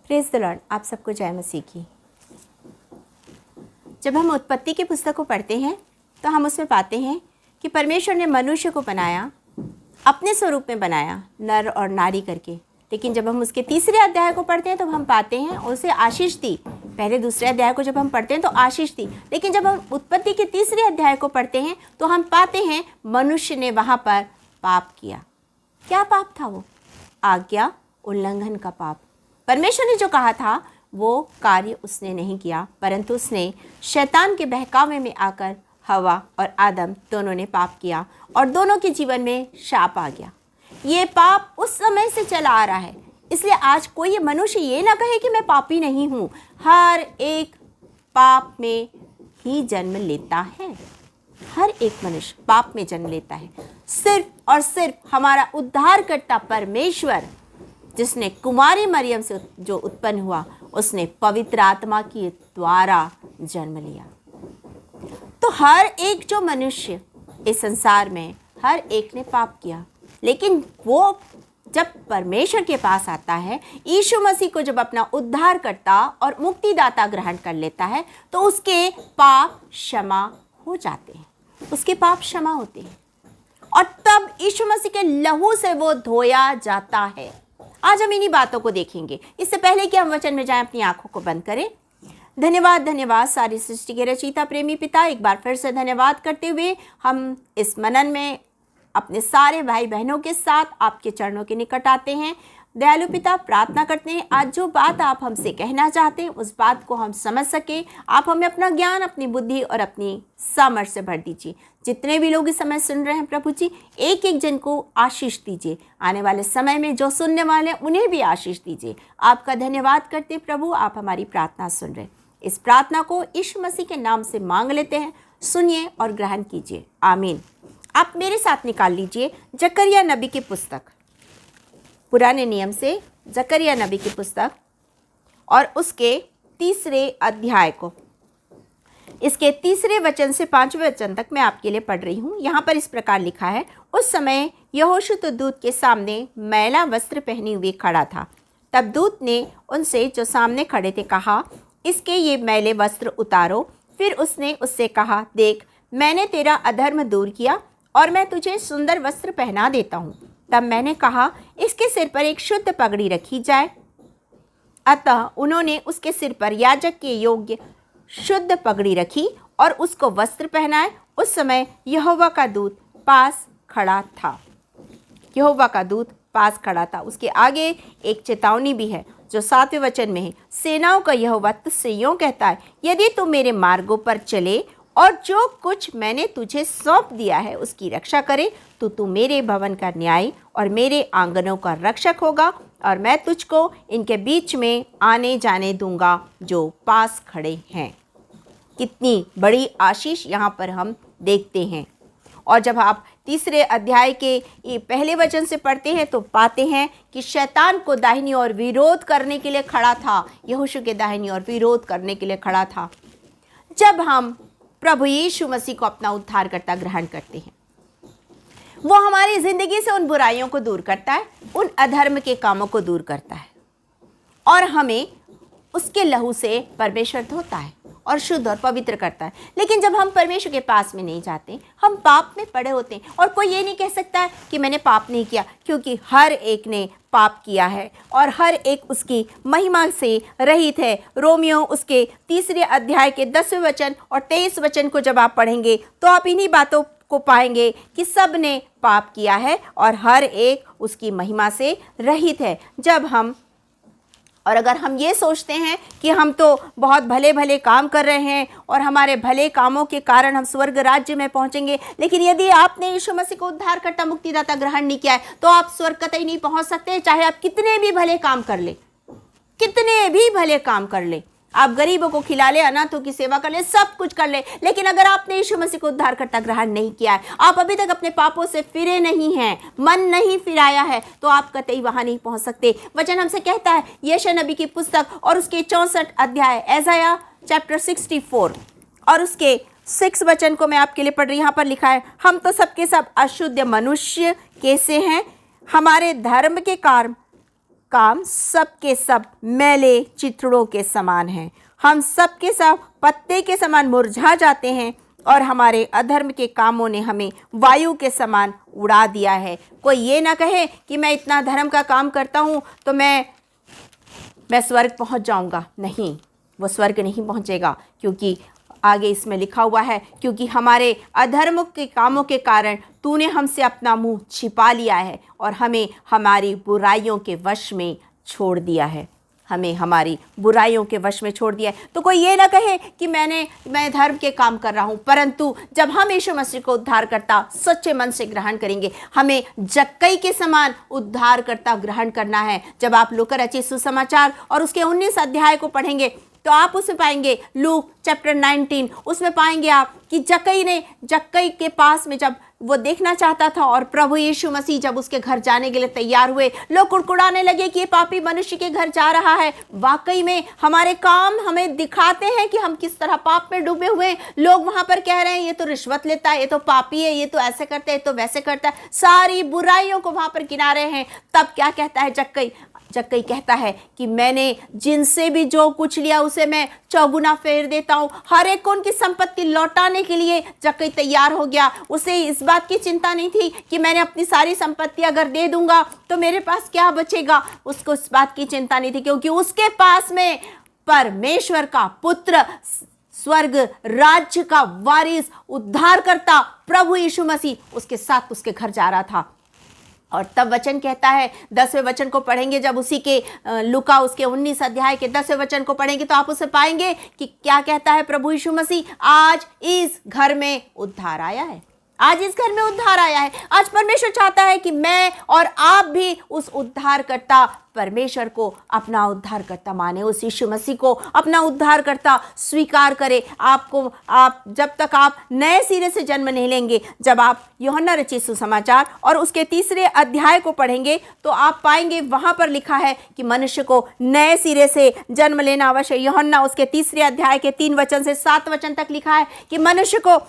Praise the Lord. आप सबको जय मसीह की। जब हम उत्पत्ति की पुस्तक को पढ़ते हैं तो हम उसमें पाते हैं कि परमेश्वर ने मनुष्य को बनाया, अपने स्वरूप में बनाया, नर और नारी करके। लेकिन जब हम उसके तीसरे अध्याय को पढ़ते हैं तो हम पाते हैं उसे आशीष दी। पहले दूसरे अध्याय को जब हम पढ़ते हैं तो आशीष दी, लेकिन जब हम उत्पत्ति के तीसरे अध्याय को पढ़ते हैं तो हम पाते हैं मनुष्य ने वहाँ पर पाप किया। क्या पाप था वो? आज्ञा उल्लंघन का पाप। परमेश्वर ने जो कहा था वो कार्य उसने नहीं किया, परंतु उसने शैतान के बहकावे में आकर हवा और आदम दोनों ने पाप किया और दोनों के जीवन में शाप आ गया। ये पाप उस समय से चला आ रहा है, इसलिए आज कोई मनुष्य ये ना कहे कि मैं पापी नहीं हूँ। हर एक पाप में ही जन्म लेता है। हर एक मनुष्य पाप में जन्म लेता है। सिर्फ और सिर्फ हमारा उद्धारकर्ता परमेश्वर, जिसने कुमारी मरियम से जो उत्पन्न हुआ, उसने पवित्र आत्मा के द्वारा जन्म लिया। तो हर एक जो मनुष्य इस संसार में, हर एक ने पाप किया, लेकिन वो जब परमेश्वर के पास आता है, यीशु मसीह को जब अपना उद्धारकर्ता और मुक्तिदाता ग्रहण कर लेता है, तो उसके पाप क्षमा हो जाते हैं, उसके पाप क्षमा होते हैं और तब यीशु मसीह के लहू से वो धोया जाता है। आज हम इन्हीं बातों को देखेंगे। इससे पहले कि हम वचन में जाएं, अपनी आंखों को बंद करें। धन्यवाद सारी सृष्टि के रचयिता प्रेमी पिता, एक बार फिर से धन्यवाद करते हुए हम इस मनन में अपने सारे भाई बहनों के साथ आपके चरणों के निकट आते हैं। दयालु पिता, प्रार्थना करते हैं आज जो बात आप हमसे कहना चाहते हैं उस बात को हम समझ सके। आप हमें अपना ज्ञान, अपनी बुद्धि और अपनी सामर्थ्य से भर दीजिए। जितने भी लोग इस समय सुन रहे हैं प्रभु जी, एक एक जन को आशीष दीजिए। आने वाले समय में जो सुनने वाले हैं उन्हें भी आशीष दीजिए। आपका धन्यवाद करते प्रभु, आप हमारी प्रार्थना सुन रहे हैं। इस प्रार्थना को यीशु मसीह के नाम से मांग लेते हैं। सुनिए और ग्रहण कीजिए, आमीन। आप मेरे साथ निकाल लीजिए जकरिया नबी की पुस्तक, पुराने नियम से जकरिया नबी की पुस्तक और उसके तीसरे अध्याय को। इसके तीसरे वचन से 5वें वचन तक मैं आपके लिए पढ़ रही हूँ। यहाँ पर इस प्रकार लिखा है, उस समय यहोशू तो दूत के सामने मैला वस्त्र पहने हुए खड़ा था। तब दूत ने उनसे जो सामने खड़े थे कहा, इसके ये मैले वस्त्र उतारो। फिर उसने उससे कहा, देख मैंने तेरा अधर्म दूर किया और मैं तुझे सुंदर वस्त्र पहना देता हूँ। तब मैंने कहा, इसके सिर पर एक शुद्ध पगड़ी रखी जाए। अतः उन्होंने उसके सिर पर याजक के योग्य शुद्ध पगड़ी रखी और उसको वस्त्र पहनाए। उस समय यहोवा का दूत पास खड़ा था। यहोवा का दूत पास खड़ा था। उसके आगे एक चेतावनी भी है जो 7वें वचन में है, सेनाओं का यहोवा तुझसे यूँ कहता है, यदि तू मेरे मार्गों पर चले और जो कुछ मैंने तुझे सौंप दिया है उसकी रक्षा करे, तो तू मेरे भवन का न्यायी और मेरे आंगनों का रक्षक होगा और मैं तुझको इनके बीच में आने जाने दूंगा जो पास खड़े हैं। कितनी बड़ी आशीष यहाँ पर हम देखते हैं। और जब आप तीसरे अध्याय के ये पहले वचन से पढ़ते हैं तो पाते हैं कि शैतान को दाहिनी ओर विरोध करने के लिए खड़ा था, यहोशू के दाहिनी ओर विरोध करने के लिए खड़ा था। जब हम प्रभु यीशु मसीह को अपना उद्धारकर्ता ग्रहण करते हैं, वो हमारी जिंदगी से उन बुराइयों को दूर करता है, उन अधर्म के कामों को दूर करता है और हमें उसके लहू से परमेश्वर धोता है और शुद्ध और पवित्र करता है। लेकिन जब हम परमेश्वर के पास में नहीं जाते, हम पाप में पड़े होते हैं। और कोई ये नहीं कह सकता है कि मैंने पाप नहीं किया, क्योंकि हर एक ने पाप किया है और हर एक उसकी महिमा से रहित है। रोमियो उसके तीसरे अध्याय के 10वें वचन और 23 वचन को जब आप पढ़ेंगे तो आप इन्हीं बातों को पाएंगे कि सब ने पाप किया है और हर एक उसकी महिमा से रहित है। जब हम और अगर हम ये सोचते हैं कि हम तो बहुत भले भले काम कर रहे हैं और हमारे भले कामों के कारण हम स्वर्ग राज्य में पहुंचेंगे, लेकिन यदि आपने यीशु मसीह को उद्धारकर्ता मुक्तिदाता ग्रहण नहीं किया है तो आप स्वर्ग कतई नहीं पहुंच सकते, चाहे आप कितने भी भले काम कर ले, कितने भी भले काम कर ले। आप गरीबों को खिला ले, अनाथों की सेवा कर ले, सब कुछ कर ले, लेकिन अगर आपने यीशु मसीह को उद्धारकर्ता ग्रहण नहीं किया है, आप अभी तक अपने पापों से फिरे नहीं हैं, मन नहीं फिराया है, तो आप कतई वहां नहीं पहुंच सकते। वचन हमसे कहता है यशायाह नबी की पुस्तक और उसके 64 अध्याय, एसाया चैप्टर 64 और उसके 6 वचन को मैं आपके लिए पढ़ रही हूँ। यहाँ पर लिखा है, हम तो सबके सब अशुद्ध मनुष्य कैसे हैं, हमारे धर्म के काम सब के सब मैले चिथड़ों के समान हैं। हम सब के सब पत्ते के समान मुरझा जाते हैं और हमारे अधर्म के कामों ने हमें वायु के समान उड़ा दिया है। कोई ये ना कहे कि मैं इतना धर्म का काम करता हूँ तो मैं स्वर्ग पहुँच जाऊँगा। नहीं, वो स्वर्ग नहीं पहुँचेगा, क्योंकि आगे इसमें लिखा हुआ है, क्योंकि हमारे अधर्म के कामों के कारण तूने हमसे अपना मुंह छिपा लिया है और हमें हमारी बुराइयों के वश में छोड़ दिया है। हमें हमारी बुराइयों के वश में छोड़ दिया है। तो कोई ये ना कहे कि मैं धर्म के काम कर रहा हूँ, परंतु जब हम यीशु मसीह को उद्धारकर्ता सच्चे मन से ग्रहण करेंगे, हमें जक्कई के समान उद्धारकर्ता ग्रहण करना है। जब आप लूका रचित सुसमाचार और उसके 19 अध्याय को पढ़ेंगे तो आप उसमें पाएंगे, लूक चैप्टर 19, उसमें पाएंगे आप कि जक्कई के पास में जब वो देखना चाहता था और प्रभु यीशु मसीह जब उसके घर जाने के लिए तैयार हुए, लोग कुड़कुड़ाने लगे कि ये पापी मनुष्य के घर जा रहा है। वाकई में हमारे काम हमें दिखाते हैं कि हम किस तरह पाप में डूबे हुए हैं। लोग वहां पर कह रहे हैं ये तो रिश्वत लेता है, ये तो पापी है, ये तो ऐसे करता है, ये तो वैसे करता है, सारी बुराइयों को वहां पर गिना रहे हैं। तब क्या कहता है जक्कई कहता है कि मैंने जिनसे भी जो कुछ लिया उसे मैं चौगुना फेर देता हूँ। हर एक को उनकी संपत्ति लौटाने के लिए जक्कई तैयार हो गया। उसे इस बात की चिंता नहीं थी कि मैंने अपनी सारी संपत्ति अगर दे दूंगा तो मेरे पास क्या बचेगा। उसको इस बात की चिंता नहीं थी, क्योंकि उसके पास में परमेश्वर का पुत्र, स्वर्ग राज्य का वारिस, उद्धारकर्ता प्रभु यीशु मसीह उसके साथ उसके घर जा रहा था। और तब वचन कहता है, 10वें वचन को पढ़ेंगे, जब उसी के लूका उसके 19 अध्याय के 10वें वचन को पढ़ेंगे तो आप उसे पाएंगे कि क्या कहता है प्रभु यीशु मसीह, आज इस घर में उद्धार आया है। आज इस घर में उद्धार आया है। आज परमेश्वर चाहता है कि मैं और आप भी उस उद्धारकर्ता परमेश्वर को अपना उद्धारकर्ता माने, उस यीशु मसीह को अपना उद्धारकर्ता स्वीकार करें। आप जब तक आप नए सिरे से जन्म नहीं लेंगे, जब आप यूहन्ना रचित सुसमाचार और उसके 3 अध्याय को पढ़ेंगे तो आप पाएंगे वहां पर लिखा है कि मनुष्य को नए सिरे से जन्म लेना अवश्य। यूहन्ना उसके 3 अध्याय के 3 वचन से 7 वचन तक लिखा है कि मनुष्य को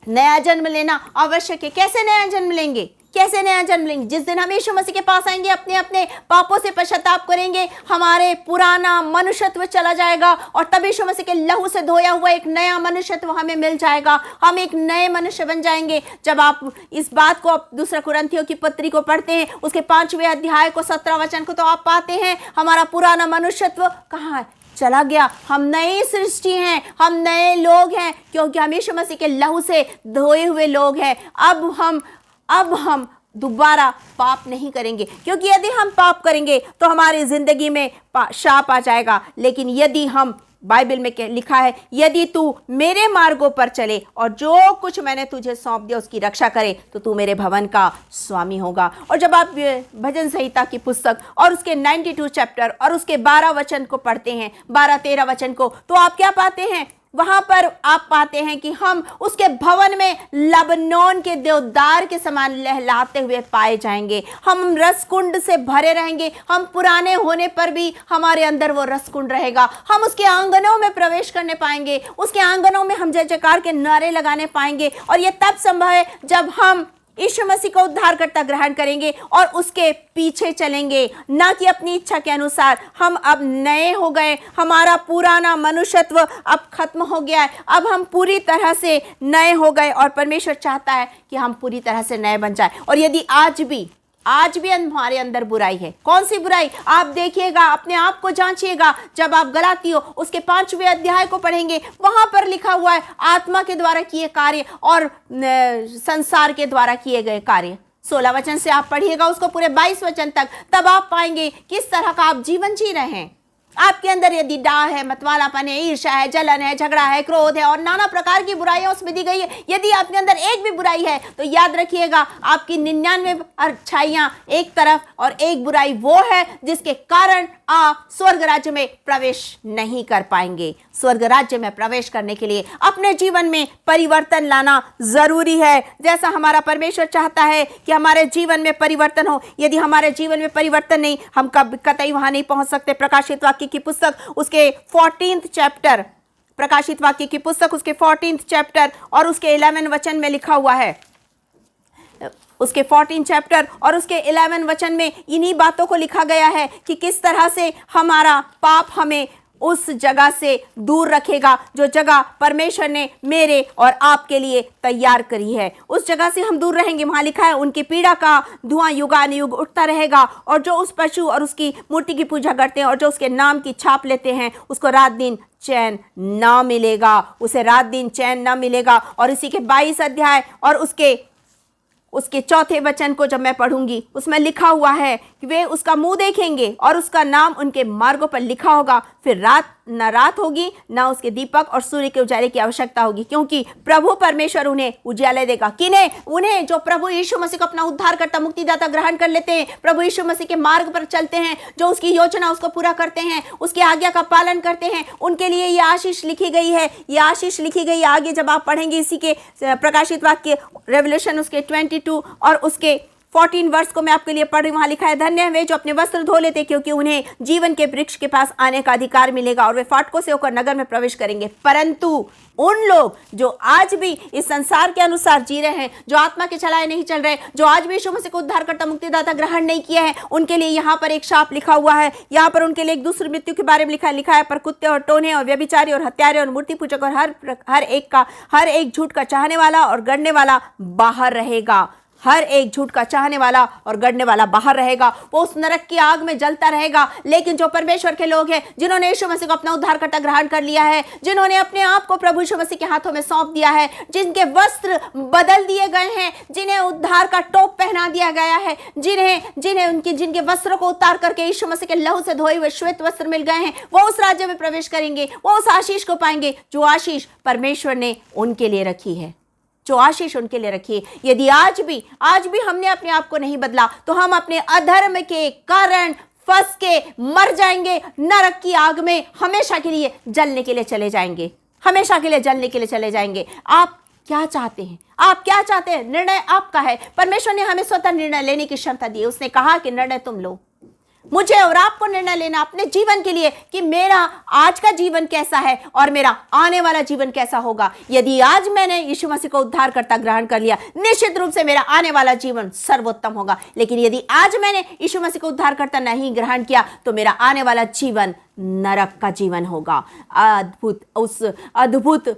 नया जन्म लेना आवश्यक है। कैसे नया जन्म लेंगे? कैसे नया जन्म लेंगे? जिस दिन हम यीशु मसीह के पास आएंगे, अपने अपने पापों से पश्चाताप करेंगे, हमारे पुराना मनुष्यत्व चला जाएगा और तब यीशु मसीह के लहू से धोया हुआ एक नया मनुष्यत्व हमें मिल जाएगा। हम एक नए मनुष्य बन जाएंगे। जब आप इस बात को 2 कुरिन्थियों की पत्री को पढ़ते हैं, उसके 5वें अध्याय को 17 वचन को, तो आप पाते हैं हमारा पुराना मनुष्यत्व कहाँ है? चला गया। हम नई सृष्टि हैं, हम नए लोग हैं, क्योंकि हम यीशु मसीह के लहू से धोए हुए लोग हैं। अब हम दोबारा पाप नहीं करेंगे, क्योंकि यदि हम पाप करेंगे तो हमारी जिंदगी में शाप आ जाएगा। लेकिन यदि हम, बाइबल में लिखा है, यदि तू मेरे मार्गों पर चले और जो कुछ मैंने तुझे सौंप दिया उसकी रक्षा करे तो तू मेरे भवन का स्वामी होगा। और जब आप भजन संहिता की पुस्तक और उसके 92 चैप्टर और उसके 12 वचन को पढ़ते हैं, 12-13 वचन को, तो आप क्या पाते हैं? वहां पर आप पाते हैं कि हम उसके भवन में लबनोन के देवदार के समान लहलाते हुए पाए जाएंगे। हम रसकुंड से भरे रहेंगे। हम पुराने होने पर भी हमारे अंदर वो रसकुंड रहेगा। हम उसके आंगनों में प्रवेश करने पाएंगे। उसके आंगनों में हम जय जयकार के नारे लगाने पाएंगे। और ये तब संभव है जब हम यीशु मसीह को उद्धारकर्ता ग्रहण करेंगे और उसके पीछे चलेंगे, ना कि अपनी इच्छा के अनुसार। हम अब नए हो गए। हमारा पुराना मनुष्यत्व अब खत्म हो गया है। अब हम पूरी तरह से नए हो गए और परमेश्वर चाहता है कि हम पूरी तरह से नए बन जाए। और यदि आज भी हमारे अंदर बुराई है, कौन सी बुराई? आप देखिएगा, अपने आप को जांचिएगा। जब आप गलातियों उसके 5वें अध्याय को पढ़ेंगे, वहां पर लिखा हुआ है आत्मा के द्वारा किए कार्य और संसार के द्वारा किए गए कार्य। 16 वचन से आप पढ़िएगा उसको पूरे 22 वचन तक, तब आप पाएंगे किस तरह का आप जीवन जी रहे हैं। आपके अंदर यदि डाह है, मतवालापन है, ईर्ष्या है, जलन है, झगड़ा है, क्रोध है और नाना प्रकार की बुराइयां उसमें दी गई है, यदि आपके अंदर एक भी बुराई है तो याद रखिएगा आपकी 99 अच्छाइयां एक तरफ और एक बुराई वो है जिसके कारण आप स्वर्ग राज्य में प्रवेश नहीं कर पाएंगे। स्वर्ग राज्य में प्रवेश करने के लिए अपने जीवन में परिवर्तन लाना जरूरी है। जैसा हमारा परमेश्वर चाहता है कि हमारे जीवन में परिवर्तन हो, यदि हमारे जीवन में परिवर्तन नहीं, हम कतई वहां नहीं पहुंच सकते। प्रकाशित वाक्य की पुस्तक उसके 14th चैप्टर, प्रकाशित वाक्य की पुस्तक उसके 14th चैप्टर और उसके 11 वचन में लिखा हुआ है, उसके 14 चैप्टर और उसके 11 वचन में इन्हीं बातों को लिखा गया है कि किस तरह से हमारा पाप हमें उस जगह से दूर रखेगा जो जगह परमेश्वर ने मेरे और आपके लिए तैयार करी है। उस जगह से हम दूर रहेंगे। वहां लिखा है उनकी पीड़ा का धुआं युगानुयुग उठता रहेगा, और जो उस पशु और उसकी मूर्ति की पूजा करते हैं और जो उसके नाम की छाप लेते हैं उसको रात दिन चैन ना मिलेगा, उसे रात दिन चैन ना मिलेगा। और इसी के 22 अध्याय और उसके चौथे वचन को जब मैं पढ़ूंगी उसमें लिखा हुआ है कि वे उसका मुंह देखेंगे और उसका नाम उनके मार्गों पर लिखा होगा। फिर रात होगी ना उसके दीपक और सूर्य के उजाले की आवश्यकता होगी, क्योंकि प्रभु परमेश्वर उन्हें उजाले देगा। किन्हें? उन्हें जो प्रभु यीशु मसीह को अपना उद्धारकर्ता मुक्तिदाता ग्रहण कर लेते हैं, प्रभु यीशु मसीह के मार्ग पर चलते हैं, जो उसकी योजना उसको पूरा करते हैं, उसकी आज्ञा का पालन करते हैं, उनके लिए ये आशीष लिखी गई है। ये आशीष लिखी गई आगे जब आप पढ़ेंगे इसी के प्रकाशित वाक्य रेवल्यूशन उसके 22 और उसके 14 वर्ष को मैं आपके लिए पढ़ रही हूं। वहां लिखा है, धन्य है वे जो अपने वस्त्र धो लेते, क्योंकि उन्हें जीवन के वृक्ष के पास आने का अधिकार मिलेगा और वे फाटकों से होकर नगर में प्रवेश करेंगे। परंतु उन लोग जो आज भी इस संसार के अनुसार जी रहे हैं, जो आत्मा के चलाए नहीं चल रहे, जो आज भी यीशु मसीह को उद्धारकर्ता मुक्तिदाता ग्रहण नहीं किया है, उनके लिए यहाँ पर एक शाप लिखा हुआ है। यहाँ पर उनके लिए एक दूसरी मृत्यु के बारे में लिखा है, पर कुत्ते और टोने और व्यभिचारी और हत्यारे और मूर्ति पूजक और हर एक झूठ का चाहने वाला और गढ़ने वाला बाहर रहेगा। हर एक झूठ का चाहने वाला और गढ़ने वाला बाहर रहेगा। वो उस नरक की आग में जलता रहेगा। लेकिन जो परमेश्वर के लोग हैं, जिन्होंने यीशु मसीह को अपना उद्धारकर्ता ग्रहण कर लिया है, जिन्होंने अपने आप को प्रभु यीशु मसीह के हाथों में सौंप दिया है, जिनके वस्त्र बदल दिए गए हैं, जिन्हें उद्धार का टोप पहना दिया गया है, जिनके वस्त्रों को उतार करके यीशु मसीह के लहू से धोए हुए श्वेत वस्त्र मिल गए हैं, वो उस राज्य में प्रवेश करेंगे। वो उस आशीष को पाएंगे जो आशीष परमेश्वर ने उनके लिए रखी है, जो आशीष उनके लिए रखी है। यदि आज भी हमने अपने आप को नहीं बदला तो हम अपने अधर्म के कारण फंस के मर जाएंगे, नरक की आग में हमेशा के लिए जलने के लिए चले जाएंगे, हमेशा के लिए जलने के लिए चले जाएंगे। आप क्या चाहते हैं? आप क्या चाहते हैं? निर्णय आपका है। परमेश्वर ने हमें स्वतः निर्णय लेने की क्षमता दी है। उसने कहा कि निर्णय तुम लो। मुझे और आपको निर्णय लेना अपने जीवन के लिए कि मेरा आज का जीवन कैसा है और मेरा आने वाला जीवन कैसा होगा। यदि आज मैंने यीशु मसीह को उद्धारकर्ता ग्रहण कर लिया, निश्चित रूप से मेरा आने वाला जीवन सर्वोत्तम होगा। लेकिन यदि आज मैंने यीशु मसीह को उद्धारकर्ता नहीं ग्रहण किया तो मेरा आने वाला जीवन नरक का जीवन होगा। उस अद्भुत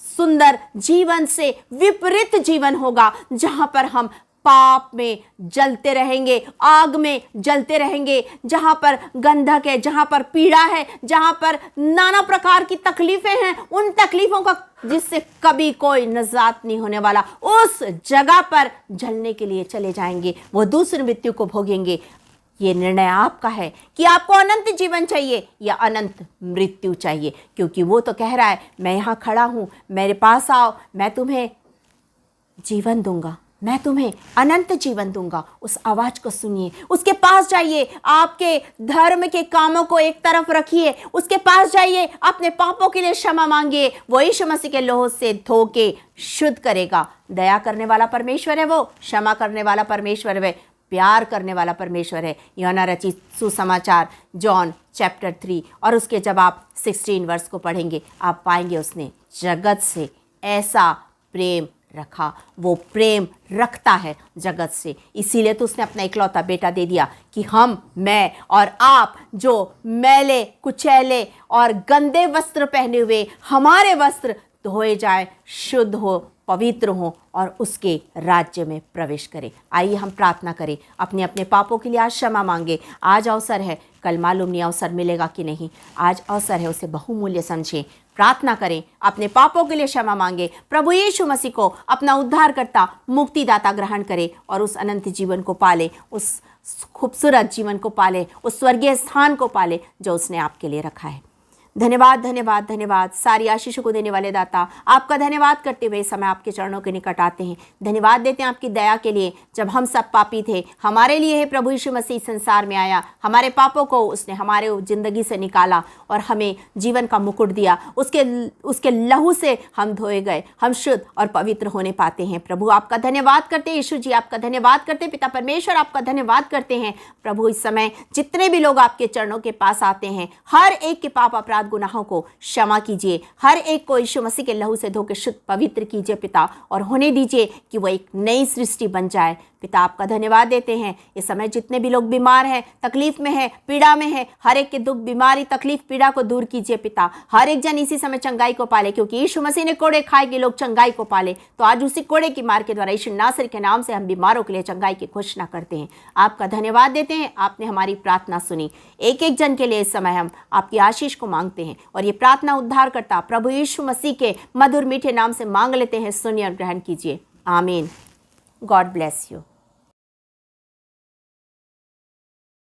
सुंदर जीवन से विपरीत जीवन होगा, जहां पर हम पाप में जलते रहेंगे, आग में जलते रहेंगे, जहां पर गंधक है, जहां पर पीड़ा है, जहां पर नाना प्रकार की तकलीफें हैं, उन तकलीफों का जिससे कभी कोई निजात नहीं होने वाला, उस जगह पर जलने के लिए चले जाएंगे। वो दूसरी मृत्यु को भोगेंगे। ये निर्णय आपका है कि आपको अनंत जीवन चाहिए या अनंत मृत्यु चाहिए, क्योंकि वो तो कह रहा है, मैं यहां खड़ा हूं, मेरे पास आओ, मैं तुम्हें जीवन दूंगा, मैं तुम्हें अनंत जीवन दूंगा। उस आवाज को सुनिए, उसके पास जाइए, आपके धर्म के कामों को एक तरफ रखिए, उसके पास जाइए, अपने पापों के लिए क्षमा मांगिए। वो यीशु मसीह के लोह से धो के शुद्ध करेगा। दया करने वाला परमेश्वर है वो, क्षमा करने वाला परमेश्वर है, प्यार करने वाला परमेश्वर है। यूहन्ना रचित सुसमाचार जॉन चैप्टर 3 और उसके जब आप 16 वर्ष को पढ़ेंगे आप पाएंगे उसने जगत से ऐसा प्रेम रखा। वो प्रेम रखता है जगत से, इसीलिए तो उसने अपना इकलौता बेटा दे दिया कि हम, मैं और आप जो मैले कुचैले और गंदे वस्त्र पहने हुए, हमारे वस्त्र धोए जाए, शुद्ध हो, पवित्र हो और उसके राज्य में प्रवेश करें। आइए हम प्रार्थना करें, अपने अपने पापों के लिए आज क्षमा मांगे। आज अवसर है, कल मालूम नहीं अवसर मिलेगा कि नहीं। आज अवसर है, उसे बहुमूल्य समझें, प्रार्थना करें, अपने पापों के लिए क्षमा मांगे, प्रभु यीशु मसीह को अपना उद्धारकर्ता मुक्तिदाता ग्रहण करें और उस अनंत जीवन को पाले, उस खूबसूरत जीवन को पाले, उस स्वर्गीय स्थान को पाले जो उसने आपके लिए रखा है। धन्यवाद, धन्यवाद, धन्यवाद। सारी आशीषों को देने वाले दाता, आपका धन्यवाद करते हुए समय आपके चरणों के निकट आते हैं। धन्यवाद देते हैं आपकी दया के लिए, जब हम सब पापी थे, हमारे लिए है प्रभु यीशु मसीह संसार में आया, हमारे पापों को उसने हमारे जिंदगी से निकाला और हमें जीवन का मुकुट दिया। उसके लहू से हम धोए गए, हम शुद्ध और पवित्र होने पाते हैं। प्रभु आपका धन्यवाद करते हैं, यीशु जी आपका धन्यवाद करते हैं, पिता परमेश्वर आपका धन्यवाद करते हैं। प्रभु इस समय जितने भी लोग आपके चरणों के पास आते हैं, हर एक के पाप अपराध गुनाहों को क्षमा कीजिए, हर एक को यीशु मसीह के लहू से धो के शुद्ध पवित्र कीजिए पिता, और होने दीजिए कि वो एक नई सृष्टि बन जाए। पिता आपका धन्यवाद देते हैं इस समय जितने भी लोग बीमार हैं, तकलीफ में हैं, पीड़ा में हैं, हर एक के दुख, बीमारी, तकलीफ, पीड़ा को दूर कीजिए पिता। हर एक जन इसी समय चंगाई को पाले, क्योंकि यीशु मसीह ने कोड़े खाए कि लोग चंगाई को पाले। तो आज उसी कोड़े की मार के द्वारा यीशु नासरी के नाम से हम बीमारों के लिए चंगाई की घोषणा करते हैं। आपका धन्यवाद देते हैं, आपने हमारी प्रार्थना सुनी। एक एक जन के लिए इस समय हम आपकी आशीष को मांगते हैं और ये प्रार्थना उद्धार करता प्रभु यीशु मसीह के मधुर मीठे नाम से मांग लेते हैं। सुनिए और ग्रहण कीजिए। आमीन। God bless you.